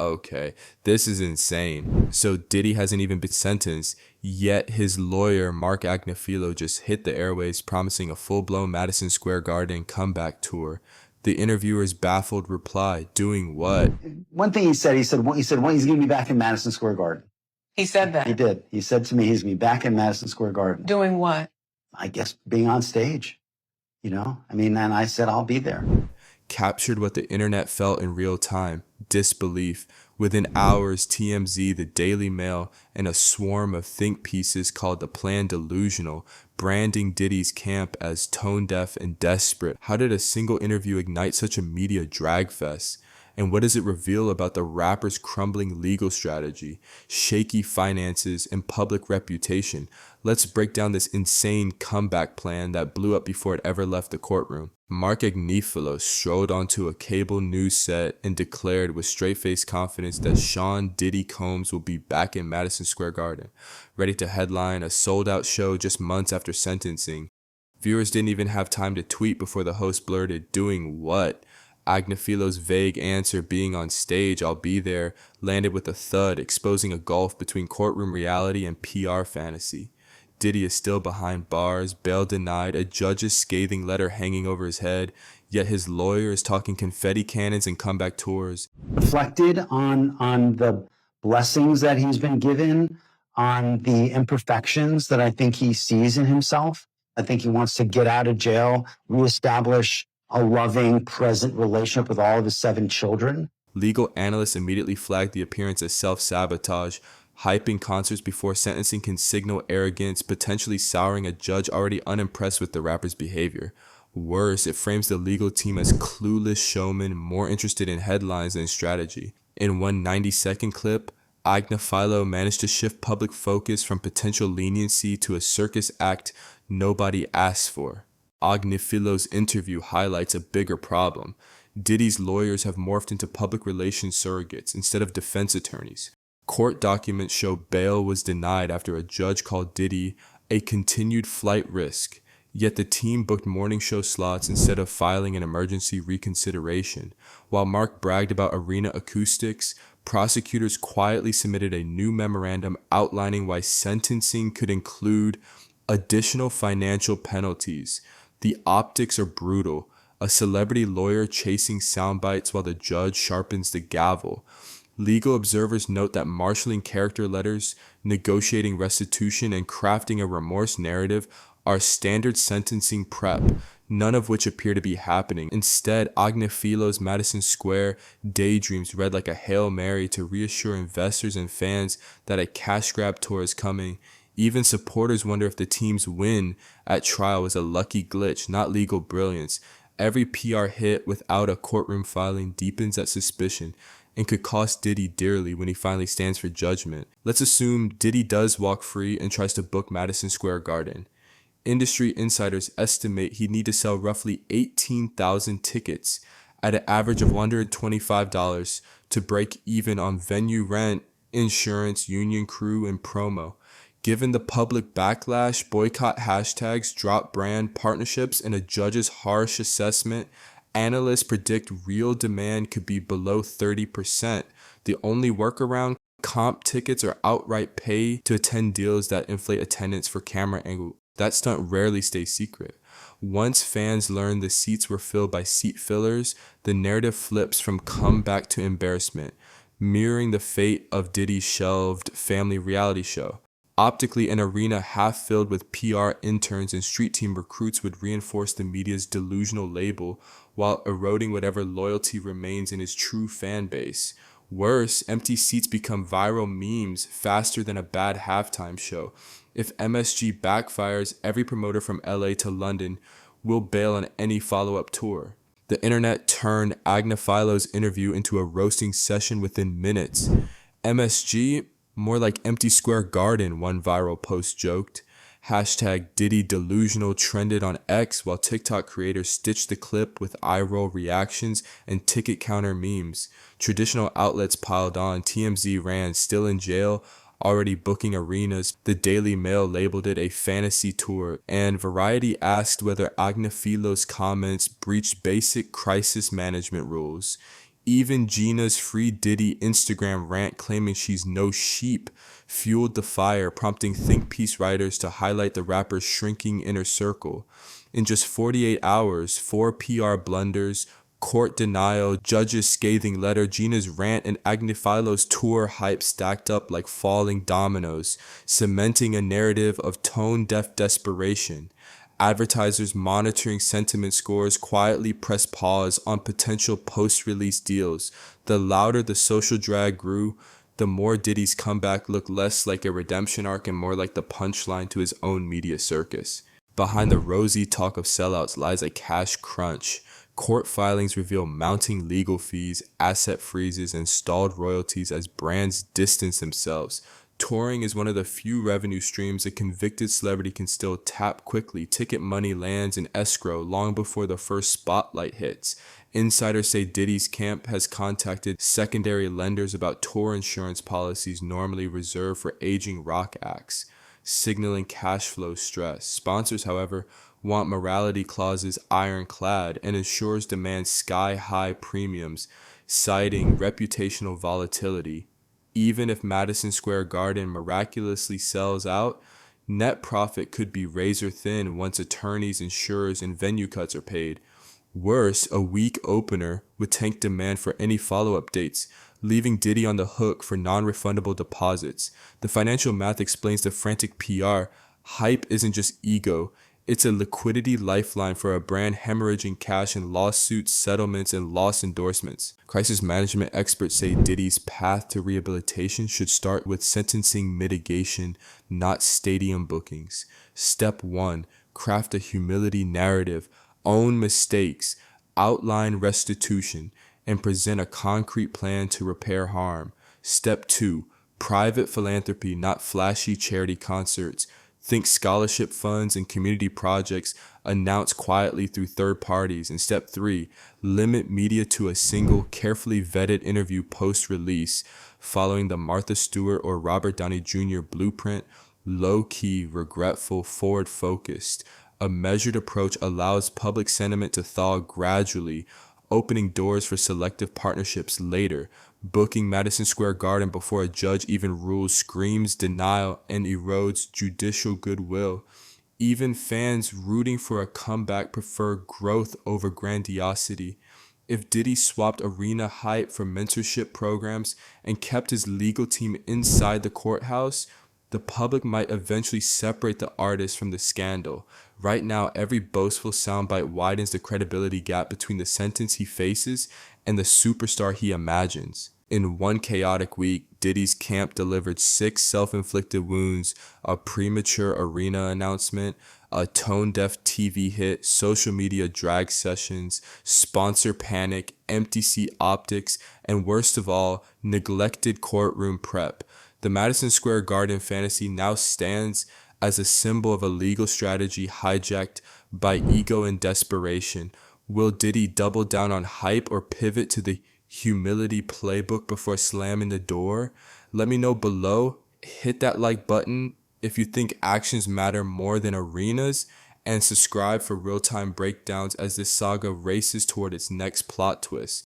Okay, this is insane. So Diddy hasn't even been sentenced, yet his lawyer, Mark Agnifilo, just hit the airwaves promising a full-blown Madison Square Garden comeback tour. The interviewer's baffled reply, doing what? One thing he said, he's going to be back in Madison Square Garden. He said that? He did. He said to me, he's going to be back in Madison Square Garden. Doing what? I guess being on stage, and I said, I'll be there. Captured what the internet felt in real time, disbelief. Within hours, TMZ, the Daily Mail, and a swarm of think pieces called The Plan delusional, branding Diddy's camp as tone-deaf and desperate. How did a single interview ignite such a media drag fest? And what does it reveal about the rapper's crumbling legal strategy, shaky finances, and public reputation? Let's break down this insane comeback plan that blew up before it ever left the courtroom. Mark Agnifilo strolled onto a cable news set and declared with straight-faced confidence that Sean Diddy Combs will be back in Madison Square Garden, ready to headline a sold-out show just months after sentencing. Viewers didn't even have time to tweet before the host blurted, "Doing what?" Agnifilo's vague answer, being on stage, "I'll be there," landed with a thud, exposing a gulf between courtroom reality and PR fantasy. Diddy is still behind bars, bail denied, a judge's scathing letter hanging over his head, yet his lawyer is talking confetti cannons and comeback tours. Reflected on the blessings that he's been given, on the imperfections that I think he sees in himself. I think he wants to get out of jail, reestablish a loving, present relationship with all of his 7 children. Legal analysts immediately flagged the appearance as self-sabotage. Hyping concerts before sentencing can signal arrogance, potentially souring a judge already unimpressed with the rapper's behavior. Worse, it frames the legal team as clueless showmen more interested in headlines than strategy. In one 90-second clip, Agnifilo managed to shift public focus from potential leniency to a circus act nobody asked for. Agnifilo's interview highlights a bigger problem. Diddy's lawyers have morphed into public relations surrogates instead of defense attorneys. Court documents show bail was denied after a judge called Diddy a continued flight risk, yet the team booked morning show slots instead of filing an emergency reconsideration. While Mark bragged about arena acoustics, prosecutors quietly submitted a new memorandum outlining why sentencing could include additional financial penalties. The optics are brutal. A celebrity lawyer chasing sound bites while the judge sharpens the gavel. Legal observers note that marshaling character letters, negotiating restitution, and crafting a remorse narrative are standard sentencing prep, none of which appear to be happening. Instead, Agnifilo's Madison Square daydreams read like a Hail Mary to reassure investors and fans that a cash grab tour is coming. Even supporters wonder if the team's win at trial was a lucky glitch, not legal brilliance. Every PR hit without a courtroom filing deepens that suspicion and could cost Diddy dearly when he finally stands for judgment. Let's assume Diddy does walk free and tries to book Madison Square Garden. Industry insiders estimate he'd need to sell roughly 18,000 tickets at an average of $125 to break even on venue rent, insurance, union crew, and promo. Given the public backlash, boycott hashtags, drop brand partnerships, and a judge's harsh assessment, analysts predict real demand could be below 30%. The only workaround, comp tickets or outright pay to attend deals that inflate attendance for camera angle. That stunt rarely stays secret. Once fans learn the seats were filled by seat fillers, the narrative flips from comeback to embarrassment, mirroring the fate of Diddy's shelved family reality show. Optically, an arena half filled with PR interns and street team recruits would reinforce the media's delusional label while eroding whatever loyalty remains in his true fan base. Worse, empty seats become viral memes faster than a bad halftime show. If MSG backfires, every promoter from LA to London will bail on any follow-up tour. The internet turned Agnifilo's interview into a roasting session within minutes. MSG? More like Empty Square Garden, one viral post joked. Hashtag Diddy Delusional trended on X while TikTok creators stitched the clip with eye-roll reactions and ticket counter memes. Traditional outlets piled on. TMZ ran, still in jail, already booking arenas. The Daily Mail labeled it a fantasy tour, and Variety asked whether Agnifilo's comments breached basic crisis management rules. Even Gina's free Diddy Instagram rant claiming she's no sheep fueled the fire, prompting think piece writers to highlight the rapper's shrinking inner circle. In just 48 hours, 4 PR blunders, court denial, judge's scathing letter, Gina's rant, and Agnifilo's tour hype stacked up like falling dominoes, cementing a narrative of tone-deaf desperation. Advertisers monitoring sentiment scores quietly press pause on potential post-release deals. The louder the social drag grew, the more Diddy's comeback looked less like a redemption arc and more like the punchline to his own media circus. Behind the rosy talk of sellouts lies a cash crunch. Court filings reveal mounting legal fees, asset freezes, and stalled royalties as brands distance themselves. Touring is one of the few revenue streams a convicted celebrity can still tap quickly. Ticket money lands in escrow long before the first spotlight hits. Insiders say Diddy's camp has contacted secondary lenders about tour insurance policies normally reserved for aging rock acts, signaling cash flow stress. Sponsors, however, want morality clauses ironclad, and insurers demand sky-high premiums, citing reputational volatility. Even if Madison Square Garden miraculously sells out, net profit could be razor thin once attorneys, insurers, and venue cuts are paid. Worse, a weak opener would tank demand for any follow-up dates, leaving Diddy on the hook for non-refundable deposits. The financial math explains the frantic PR. Hype isn't just ego. It's a liquidity lifeline for a brand hemorrhaging cash in lawsuits, settlements, and lost endorsements. Crisis management experts say Diddy's path to rehabilitation should start with sentencing mitigation, not stadium bookings. Step 1. Craft a humility narrative. Own mistakes. Outline restitution. And present a concrete plan to repair harm. Step 2. Private philanthropy, not flashy charity concerts. Think scholarship funds and community projects announced quietly through third parties. And step 3, limit media to a single, carefully vetted interview post-release, following the Martha Stewart or Robert Downey Jr. blueprint. Low-key, regretful, forward-focused. A measured approach allows public sentiment to thaw gradually, opening doors for selective partnerships later. Booking Madison Square Garden before a judge even rules screams denial and erodes judicial goodwill. Even fans rooting for a comeback prefer growth over grandiosity. If Diddy swapped arena hype for mentorship programs and kept his legal team inside the courthouse, the public might eventually separate the artist from the scandal. Right now, every boastful soundbite widens the credibility gap between the sentence he faces and the superstar he imagines. In one chaotic week, Diddy's camp delivered 6 self-inflicted wounds, a premature arena announcement, a tone-deaf TV hit, social media drag sessions, sponsor panic, empty seat optics, and worst of all, neglected courtroom prep. The Madison Square Garden fantasy now stands as a symbol of a legal strategy hijacked by ego and desperation. Will Diddy double down on hype or pivot to the humility playbook before slamming the door? Let me know below. Hit that like button if you think actions matter more than arenas, and subscribe for real-time breakdowns as this saga races toward its next plot twist.